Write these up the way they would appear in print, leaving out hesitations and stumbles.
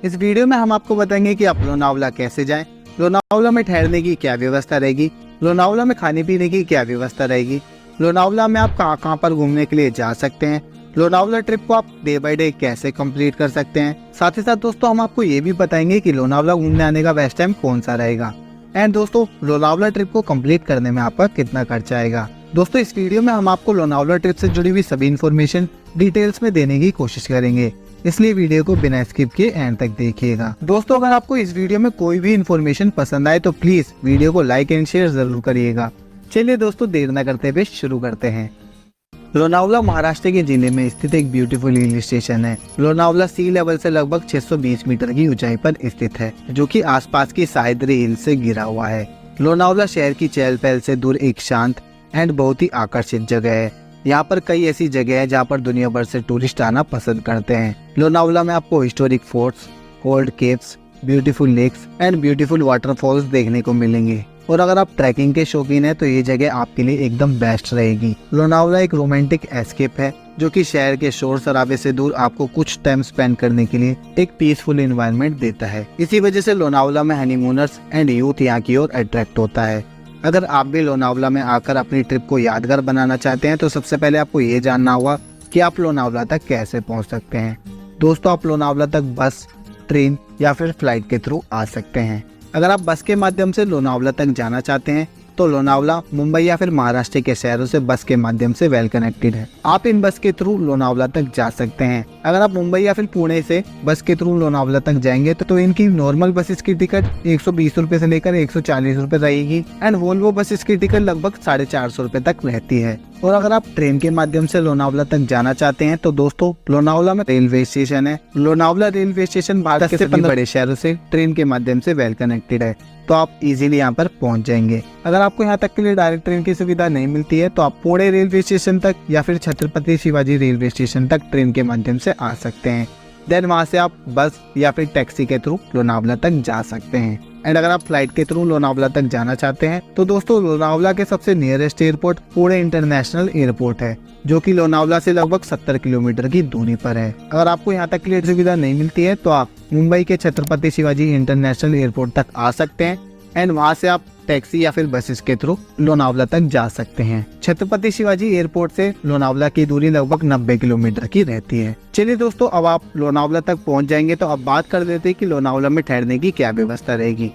इस वीडियो में हम आपको बताएंगे कि आप लोनावला कैसे जाएं, लोनावला में ठहरने की क्या व्यवस्था रहेगी, लोनावला में खाने पीने की क्या व्यवस्था रहेगी, लोनावला में आप कहां कहां पर घूमने के लिए जा सकते हैं, लोनावला ट्रिप को आप डे बाय डे कैसे कंप्लीट कर सकते हैं। साथ ही साथ दोस्तों हम आपको ये भी बताएंगे कि लोनावला घूमने आने का बेस्ट टाइम कौन सा रहेगा एंड दोस्तों लोनावला ट्रिप को कंप्लीट करने में आपका कितना खर्चा आएगा। दोस्तों इस वीडियो में हम आपको लोनावला ट्रिप से जुड़ी हुई सभी इन्फॉर्मेशन डिटेल्स में देने की कोशिश करेंगे, इसलिए वीडियो को बिना स्किप किए एंड तक देखिएगा। दोस्तों अगर आपको इस वीडियो में कोई भी इन्फॉर्मेशन पसंद आए तो प्लीज वीडियो को लाइक एंड शेयर जरूर करिएगा। चलिए दोस्तों देर न करते हुए शुरू करते हैं। लोनावला महाराष्ट्र के जिले में स्थित एक ब्यूटीफुल हिल स्टेशन है। लोनावला सी लेवल से लगभग 620 मीटर की ऊंचाई पर स्थित है, जो कि आसपास की सह्याद्री हिल से घिरा हुआ है। लोनावला शहर की चहल पहल से दूर एक शांत एंड बहुत ही आकर्षित जगह है। यहाँ पर कई ऐसी जगह है जहाँ पर दुनिया भर से टूरिस्ट आना पसंद करते हैं। लोनावला में आपको historic forts, old caves, beautiful lakes and beautiful waterfalls देखने को मिलेंगे। और अगर आप ट्रैकिंग के शौकीन हैं तो ये जगह आपके लिए एकदम बेस्ट रहेगी। लोनावला एक रोमांटिक एस्केप है जो कि शहर के शोर शराबे से दूर आपको कुछ टाइम स्पेंड करने के लिए एक पीसफुल एनवायरनमेंट देता है। इसी वजह से लोनावला में हनीमूनर्स एंड यूथ यहाँ की ओर अट्रैक्ट होता है। अगर आप भी लोनावला में आकर अपनी ट्रिप को यादगार बनाना चाहते हैं तो सबसे पहले आपको ये जानना होगा कि आप लोनावला तक कैसे पहुंच सकते हैं। दोस्तों आप लोनावला तक बस, ट्रेन या फिर फ्लाइट के थ्रू आ सकते हैं। अगर आप बस के माध्यम से लोनावला तक जाना चाहते हैं तो लोनावला मुंबई या फिर महाराष्ट्र के शहरों से बस के माध्यम से वेल कनेक्टेड है। आप इन बस के थ्रू लोनावला तक जा सकते हैं। अगर आप मुंबई या फिर पुणे से बस के थ्रू लोनावला तक जाएंगे तो इनकी नॉर्मल बसेस की टिकट 120 रुपए से लेकर 140 रुपए रहेगी एंड वोल्वो बसेस की टिकट लगभग 450 रुपए तक रहती है। और अगर आप ट्रेन के माध्यम से लोनावला तक जाना चाहते हैं तो दोस्तों लोनावला में रेलवे स्टेशन है। लोनावला रेलवे स्टेशन भारत के सभी बड़े शहरों से ट्रेन के माध्यम से वेल कनेक्टेड है, तो आप इजीली यहाँ पर पहुँच जाएंगे। अगर आपको यहाँ तक के लिए डायरेक्ट ट्रेन की सुविधा नहीं मिलती है तो आप पुणे रेलवे स्टेशन तक या फिर छत्रपति शिवाजी रेलवे स्टेशन तक ट्रेन के माध्यम से आ सकते हैं। देन वहाँ से आप बस या फिर टैक्सी के थ्रू लोनावला तक जा सकते हैं। एंड अगर आप फ्लाइट के थ्रू लोनावला तक जाना चाहते हैं तो दोस्तों लोनावला के सबसे nearest airport Pune international airport है, जो कि लोनावला से लगभग 70 किलोमीटर की दूरी पर है। अगर आपको यहाँ तक के लिए सुविधा नहीं मिलती है तो आप मुंबई के छत्रपति शिवाजी इंटरनेशनल एयरपोर्ट तक आ सकते हैं एंड वहाँ से आप टैक्सी या फिर बसेस के थ्रू लोनावला तक जा सकते हैं। छत्रपति शिवाजी एयरपोर्ट से लोनावला की दूरी लगभग 90 किलोमीटर की रहती है। चलिए दोस्तों अब आप लोनावला तक पहुंच जाएंगे तो अब बात कर लेते हैं कि लोनावला में ठहरने की क्या व्यवस्था रहेगी।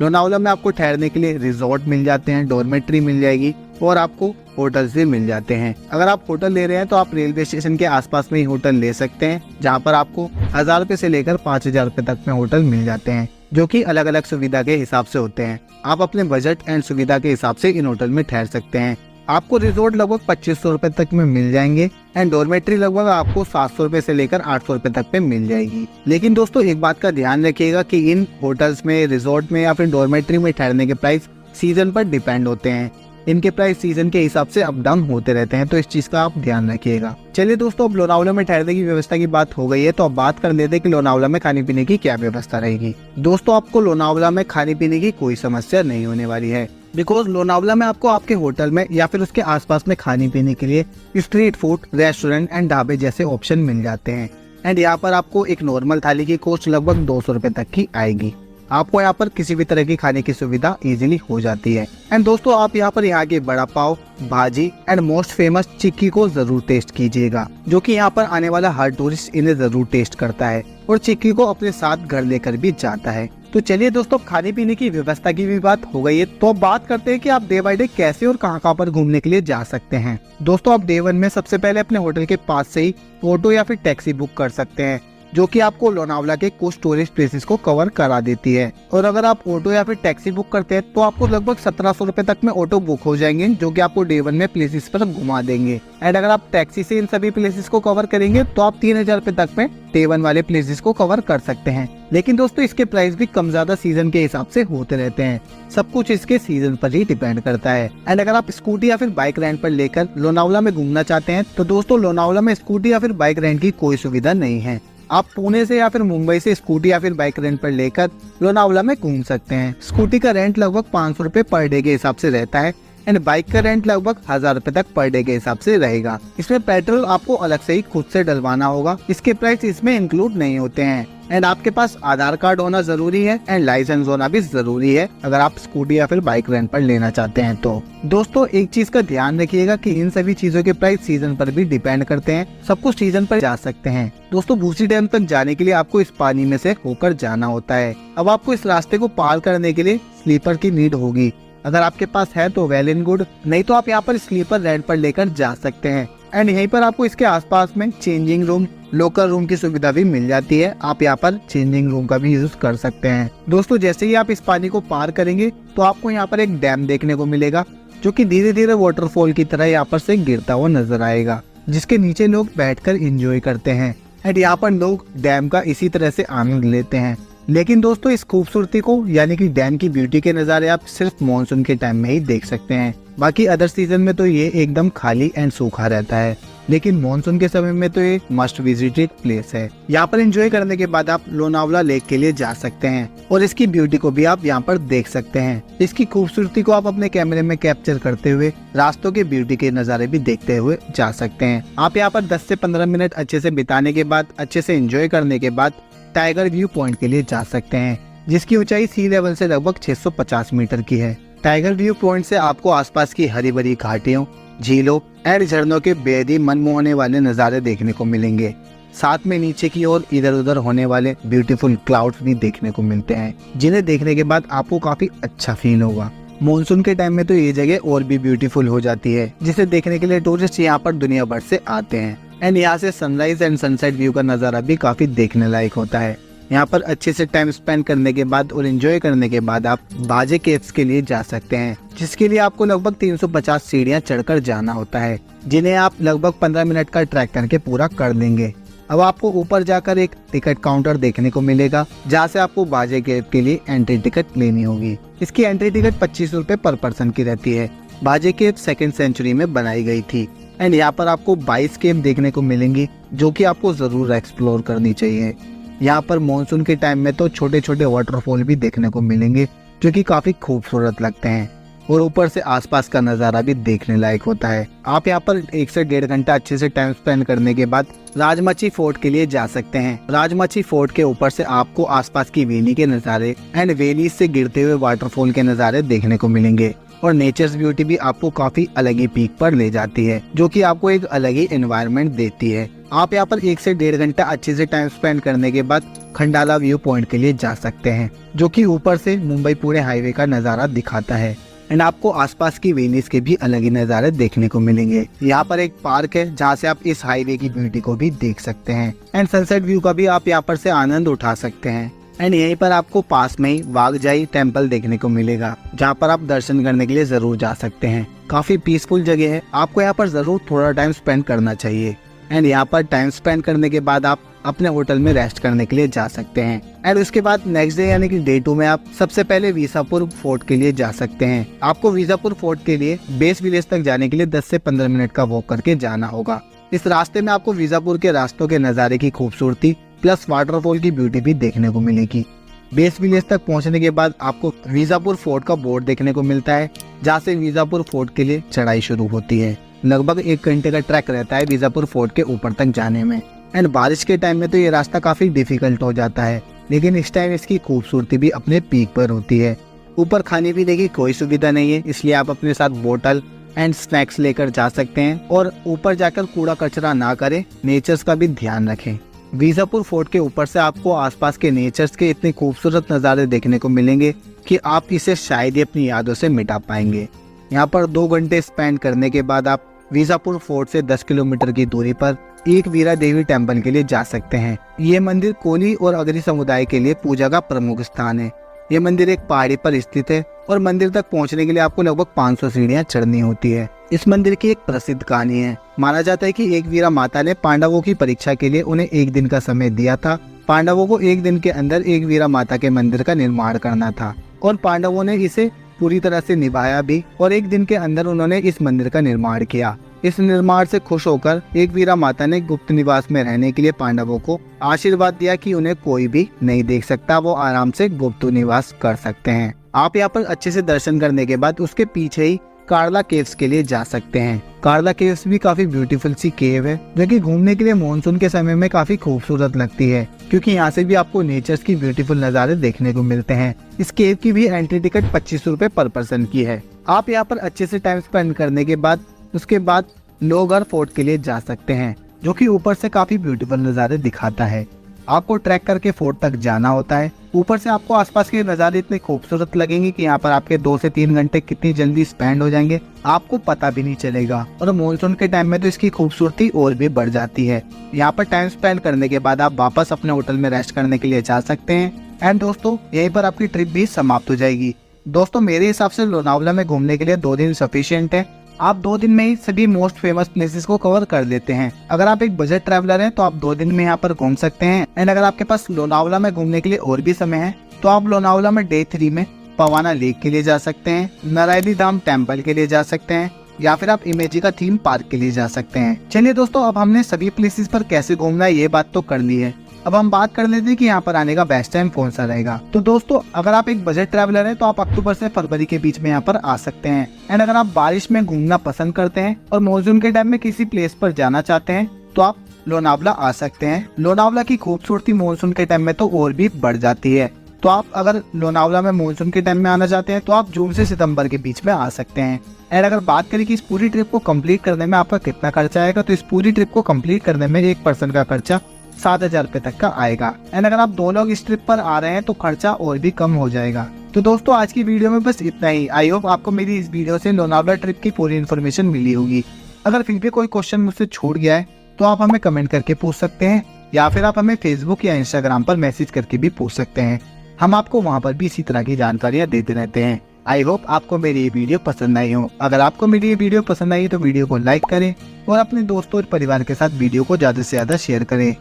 लोनावला में आपको ठहरने के लिए रिजॉर्ट मिल जाते हैं, डॉर्मेट्री मिल जाएगी और आपको होटल्स भी मिल जाते हैं। अगर आप होटल ले रहे हैं तो आप रेलवे स्टेशन के आसपास में ही होटल ले सकते हैं, जहाँ पर आपको 1000 रुपए से लेकर 5000 रुपए तक में होटल मिल जाते हैं, जो कि अलग अलग सुविधा के हिसाब से होते हैं। आप अपने बजट एंड सुविधा के हिसाब से इन होटल में ठहर सकते हैं। आपको रिजॉर्ट लगभग 2500 रुपए तक में मिल जाएंगे एंड डॉर्मेट्री लगभग आपको 700 रुपए से लेकर 800 रुपए तक में मिल जाएगी। लेकिन दोस्तों एक बात का ध्यान रखिएगा कि इन होटल्स में, रिजॉर्ट में या फिर डॉर्मेट्री में ठहरने के प्राइस सीजन पर डिपेंड होते हैं। इनके प्राइस सीजन के हिसाब से अप डाउन होते रहते हैं, तो इस चीज का आप ध्यान रखिएगा। चलिए दोस्तों अब लोनावला में ठहरने की व्यवस्था की बात हो गई है तो अब बात कर लेते हैं कि लोनावला में खाने पीने की क्या व्यवस्था रहेगी। दोस्तों आपको लोनावला में खाने पीने की कोई समस्या नहीं होने वाली है, बिकॉज लोनावला में आपको आपके होटल में या फिर उसके आसपास में खाने पीने के लिए स्ट्रीट फूड, रेस्टोरेंट एंड ढाबे जैसे ऑप्शन मिल जाते हैं। एंड यहाँ पर आपको एक नॉर्मल थाली की कॉस्ट लगभग 200 रुपए तक की आएगी। आपको यहाँ पर किसी भी तरह की खाने की सुविधा इजीली हो जाती है। एंड दोस्तों आप यहाँ पर यहाँ के बड़ा पाव, भाजी एंड मोस्ट फेमस चिक्की को जरूर टेस्ट कीजिएगा, जो कि यहाँ पर आने वाला हर टूरिस्ट इन्हें जरूर टेस्ट करता है और चिक्की को अपने साथ घर लेकर भी जाता है। तो चलिए दोस्तों खाने पीने की व्यवस्था की भी बात हो गई है तो अब बात करते हैं कि आप डे बाय डे कैसे और कहां पर घूमने के लिए जा सकते हैं। दोस्तों आप डे 1 में सबसे पहले अपने होटल के पास से ही ऑटो या फिर टैक्सी बुक कर सकते हैं, जो कि आपको लोनावला के कुछ टूरिस्ट प्लेसेस को कवर करा देती है। और अगर आप ऑटो या फिर टैक्सी बुक करते हैं तो आपको लगभग 1700 रुपए तक में ऑटो बुक हो जाएंगे, जो कि आपको डे 1 में प्लेसेस पर घुमा देंगे। एंड अगर आप टैक्सी से इन सभी प्लेसेस को कवर करेंगे तो आप 3000 रुपए तक में डे 1 वाले प्लेसेस को कवर कर सकते हैं। लेकिन दोस्तों इसके प्राइस भी कम ज्यादा सीजन के हिसाब से होते रहते हैं, सब कुछ इसके सीजन पर ही डिपेंड करता है। एंड अगर आप स्कूटी या फिर बाइक रेंट पर लेकर लोनावला में घूमना चाहते हैं तो दोस्तों लोनावला में स्कूटी या फिर बाइक रेंट की कोई सुविधा नहीं है। आप पुणे से या फिर मुंबई से स्कूटी या फिर बाइक रेंट पर लेकर लोनावला में घूम सकते हैं। स्कूटी का रेंट लगभग 500 रुपए पर डे के हिसाब से रहता है एंड बाइक का रेंट लगभग 1000 रुपए तक पर डे के हिसाब से रहेगा। इसमें पेट्रोल आपको अलग से ही खुद से डलवाना होगा, इसके प्राइस इसमें इंक्लूड नहीं होते हैं। एंड आपके पास आधार कार्ड होना जरूरी है एंड लाइसेंस होना भी जरूरी है अगर आप स्कूटी या फिर बाइक रेंट पर लेना चाहते हैं तो। दोस्तों एक चीज का ध्यान रखिएगा कि इन सभी चीजों के प्राइस सीजन पर भी डिपेंड करते हैं, सब कुछ सीजन पर जा सकते हैं। दोस्तों भूसी डैम तक जाने के लिए आपको इस पानी में से होकर जाना होता है। अब आपको इस रास्ते को पार करने के लिए स्लीपर की नीड होगी, अगर आपके पास है तो वेल एंड गुड, नहीं तो आप यहाँ पर स्लीपर रेंट पर लेकर जा सकते हैं। एंड यहीं पर आपको इसके आसपास में चेंजिंग रूम, लोकल रूम की सुविधा भी मिल जाती है, आप यहाँ पर चेंजिंग रूम का भी यूज कर सकते हैं। दोस्तों जैसे ही आप इस पानी को पार करेंगे तो आपको यहाँ पर एक डैम देखने को मिलेगा जो कि धीरे धीरे वाटरफॉल की तरह यहाँ पर से गिरता हुआ नजर आएगा, जिसके नीचे लोग बैठकर एंजॉय करते हैं। एंड यहाँ पर लोग डैम का इसी तरह से आनंद लेते हैं। लेकिन दोस्तों इस खूबसूरती को यानी कि डैम की ब्यूटी के नज़ारे आप सिर्फ मॉनसून के टाइम में ही देख सकते हैं, बाकी अदर सीजन में तो ये एकदम खाली एंड सूखा रहता है। लेकिन मॉनसून के समय में तो ये मस्ट विजिटेड प्लेस है। यहाँ पर एंजॉय करने के बाद आप लोनावला लेक के लिए जा सकते हैं और इसकी ब्यूटी को भी आप यहाँ पर देख सकते हैं। इसकी खूबसूरती को आप अपने कैमरे में कैप्चर करते हुए रास्तों के ब्यूटी के नज़ारे भी देखते हुए जा सकते हैं। आप यहाँ पर 10 से 15 मिनट अच्छे से बिताने के बाद, अच्छे से एंजॉय करने के बाद टाइगर व्यू पॉइंट के लिए जा सकते हैं, जिसकी ऊंचाई सी लेवल से लगभग 650 मीटर की है। टाइगर व्यू पॉइंट से आपको आसपास की हरी भरी घाटियों, झीलों एंड झरनों के बेहद ही मनमोहने वाले नज़ारे देखने को मिलेंगे। साथ में नीचे की ओर इधर उधर होने वाले ब्यूटीफुल क्लाउड्स भी देखने को मिलते हैं, जिन्हें देखने के बाद आपको काफी अच्छा फील होगा। मॉनसून के टाइम में तो ये जगह और भी ब्यूटीफुल हो जाती है, जिसे देखने के लिए टूरिस्ट यहाँ पर दुनिया भर से आते हैं। एंड यहाँ से सनराइज एंड सनसेट व्यू का नज़ारा भी काफी देखने लायक होता है। यहाँ पर अच्छे से टाइम स्पेंड करने के बाद और एंजॉय करने के बाद आप बाजे केव्स के लिए जा सकते हैं, जिसके लिए आपको लगभग 350 सीढ़ियाँ चढ़कर जाना होता है, जिन्हें आप लगभग 15 मिनट का ट्रैक करके पूरा कर लेंगे। अब आपको ऊपर जाकर एक टिकट काउंटर देखने को मिलेगा, जहाँ से आपको बाजे केव के लिए एंट्री टिकट लेनी होगी। इसकी एंट्री टिकट 25 रुपए पर पर्सन की रहती है। बाजे केव 2nd सेंचुरी में बनाई गई थी। एंड यहाँ पर आपको 22 केव देखने को मिलेंगी, जो कि आपको जरूर एक्सप्लोर करनी चाहिए। यहाँ पर मॉनसून के टाइम में तो छोटे छोटे वाटरफॉल भी देखने को मिलेंगे, जो कि काफी खूबसूरत लगते हैं और ऊपर से आसपास का नज़ारा भी देखने लायक होता है। आप यहाँ पर 1 से 1.5 घंटा अच्छे से टाइम स्पेंड करने के बाद राजमाची फोर्ट के लिए जा सकते हैं। राजमाची फोर्ट के ऊपर से आपको आसपास की वैली के नज़ारे एंड वैली से गिरते हुए वाटरफॉल के नज़ारे देखने को मिलेंगे और नेचर्स ब्यूटी भी आपको काफी अलग ही पीक पर ले जाती है, जो कि आपको एक अलग ही एनवायरनमेंट देती है। आप यहाँ पर 1 से 1.5 घंटा अच्छे से टाइम स्पेंड करने के बाद खंडाला व्यू पॉइंट के लिए जा सकते हैं, जो कि ऊपर से मुंबई पुणे हाईवे का नज़ारा दिखाता है। एंड आपको आसपास की वेनिस के भी अलग ही नज़ारे देखने को मिलेंगे। यहाँ पर एक पार्क है, जहाँ से आप इस हाईवे की ब्यूटी को भी देख सकते हैं एंड सनसेट व्यू का भी आप यहाँ पर से आनंद उठा सकते हैं। एंड यहीं पर आपको पास में ही वाघजाई टेम्पल देखने को मिलेगा, जहाँ पर आप दर्शन करने के लिए जरूर जा सकते हैं। काफी पीसफुल जगह है, आपको यहाँ पर जरूर थोड़ा टाइम स्पेंड करना चाहिए। एंड यहाँ पर टाइम स्पेंड करने के बाद आप अपने होटल में रेस्ट करने के लिए जा सकते हैं। एंड उसके बाद नेक्स्ट डे यानी कि डे 2 में आप सबसे पहले विसापुर फोर्ट के लिए जा सकते हैं। आपको विसापुर फोर्ट के लिए बेस विलेज तक जाने के लिए 10 से 15 मिनट का वॉक करके जाना होगा। इस रास्ते में आपको विसापुर के रास्तों के नज़ारे की खूबसूरती प्लस वाटरफॉल की ब्यूटी भी देखने को मिलेगी। बेस विलेज तक पहुंचने के बाद आपको विसापुर फोर्ट का बोर्ड देखने को मिलता है, जहाँ से विसापुर फोर्ट के लिए चढ़ाई शुरू होती है। लगभग 1 घंटे का ट्रैक रहता है विसापुर फोर्ट के ऊपर तक जाने में। एंड बारिश के टाइम में तो ये रास्ता काफी डिफिकल्ट हो जाता है, लेकिन इस टाइम इसकी खूबसूरती भी अपने पीक पर होती है। ऊपर खाने पीने की कोई सुविधा नहीं है, इसलिए आप अपने साथ बोतल एंड स्नैक्स लेकर जा सकते हैं और ऊपर जाकर कूड़ा कचरा ना करें, नेचर्स का भी ध्यान रखें। विसापुर फोर्ट के ऊपर से आपको आसपास के नेचर्स के इतने खूबसूरत नज़ारे देखने को मिलेंगे कि आप इसे शायद ही अपनी यादों से मिटा पाएंगे। यहाँ पर 2 घंटे स्पेंड करने के बाद आप विसापुर फोर्ट से 10 किलोमीटर की दूरी पर एक वीरा देवी टेम्पल के लिए जा सकते हैं। ये मंदिर कोली और अगरी समुदाय के लिए पूजा का प्रमुख स्थान है। ये मंदिर एक पहाड़ी पर स्थित है और मंदिर तक पहुंचने के लिए आपको लगभग 500 सीढ़ियां चढ़नी होती है। इस मंदिर की एक प्रसिद्ध कहानी है। माना जाता है कि एक वीरा माता ने पांडवों की परीक्षा के लिए उन्हें 1 दिन का समय दिया था। पांडवों को 1 दिन के अंदर एक वीरा माता के मंदिर का निर्माण करना था और पांडवों ने इसे पूरी तरह से निभाया भी और 1 दिन के अंदर उन्होंने इस मंदिर का निर्माण किया। इस निर्माण से खुश होकर एक वीरा माता ने गुप्त निवास में रहने के लिए पांडवों को आशीर्वाद दिया कि उन्हें कोई भी नहीं देख सकता, वो आराम से गुप्त निवास कर सकते हैं। आप यहाँ पर अच्छे से दर्शन करने के बाद उसके पीछे ही कार्ला केव्स के लिए जा सकते हैं। कार्ला केव्स भी काफी ब्यूटीफुल सी केव है जो कि घूमने के लिए मानसून के समय में काफी खूबसूरत लगती है, क्योंकि यहाँ से भी आपको नेचर्स की ब्यूटीफुल नज़ारे देखने को मिलते हैं। इस केव की भी एंट्री टिकट 25 रुपए पर पर्सन की है। आप यहाँ पर अच्छे से टाइम स्पेंड करने के बाद उसके बाद लोहगढ़ फोर्ट के लिए जा सकते हैं, जो कि ऊपर से काफी ब्यूटीफुल नज़ारे दिखाता है। आपको ट्रैक करके फोर्ट तक जाना होता है। ऊपर से आपको आसपास के नज़ारे इतने खूबसूरत लगेंगे कि यहाँ पर आपके 2 से 3 घंटे कितनी जल्दी स्पेंड हो जाएंगे आपको पता भी नहीं चलेगा। और मॉनसून के टाइम में तो इसकी खूबसूरती और भी बढ़ जाती है। यहाँ पर टाइम स्पेंड करने के बाद आप वापस अपने होटल में रेस्ट करने के लिए जा सकते हैं। एंड दोस्तों, यहीं पर आपकी ट्रिप भी समाप्त हो जाएगी। दोस्तों, मेरे हिसाब से लोनावला में घूमने के लिए 2 दिन सफिशिएंट है। आप 2 दिन में ही सभी मोस्ट फेमस प्लेसेस को कवर कर देते हैं। अगर आप एक बजट ट्रैवलर हैं तो आप 2 दिन में यहाँ पर घूम सकते हैं। एंड अगर आपके पास लोनावला में घूमने के लिए और भी समय है तो आप लोनावला में डे 3 में पवाना लेक के लिए जा सकते हैं, नारायणी धाम टेम्पल के लिए जा सकते हैं, या फिर आप इमेजिका थीम पार्क के लिए जा सकते हैं। चलिए दोस्तों, अब हमने सभी प्लेसेस पर कैसे घूमना है ये बात तो कर ली है। अब हम बात कर लेते हैं कि यहाँ पर आने का बेस्ट टाइम कौन सा रहेगा। तो दोस्तों, अगर आप एक बजट ट्रैवलर हैं तो आप अक्टूबर से फरवरी के बीच में यहाँ पर आ सकते हैं। एंड अगर आप बारिश में घूमना पसंद करते हैं और मानसून के टाइम में किसी प्लेस पर जाना चाहते हैं तो आप लोनावला आ सकते हैं। लोनावला की खूबसूरती मानसून के टाइम में तो और भी बढ़ जाती है। तो आप अगर लोनावला में मानसून के टाइम में आना चाहते हैं तो आप जून से सितंबर के बीच में आ सकते हैं। एंड अगर बात करें कि इस पूरी ट्रिप को कंप्लीट करने में आपका कितना खर्चा आएगा, तो इस पूरी ट्रिप को कंप्लीट करने में एक पर्सन का खर्चा 7,000 रुपए तक का आएगा। एंड अगर आप 2 लोग इस ट्रिप पर आ रहे हैं तो खर्चा और भी कम हो जाएगा। तो दोस्तों, आज की वीडियो में बस इतना ही। आई होप आपको मेरी इस वीडियो से लोनावला ट्रिप की पूरी इन्फॉर्मेशन मिली होगी। अगर फिर भी कोई क्वेश्चन मुझसे छूट गया है तो आप हमें कमेंट करके पूछ सकते हैं, या फिर आप हमें फेसबुक या इंस्टाग्राम पर मैसेज करके भी पूछ सकते हैं। हम आपको वहाँ पर भी इसी तरह की जानकारियाँ देते रहते हैं। आई होप आपको मेरी ये वीडियो पसंद आई हो। अगर आपको मेरी ये वीडियो पसंद आई तो वीडियो को लाइक करें और अपने दोस्तों और परिवार के साथ वीडियो को ज्यादा से ज्यादा शेयर करें।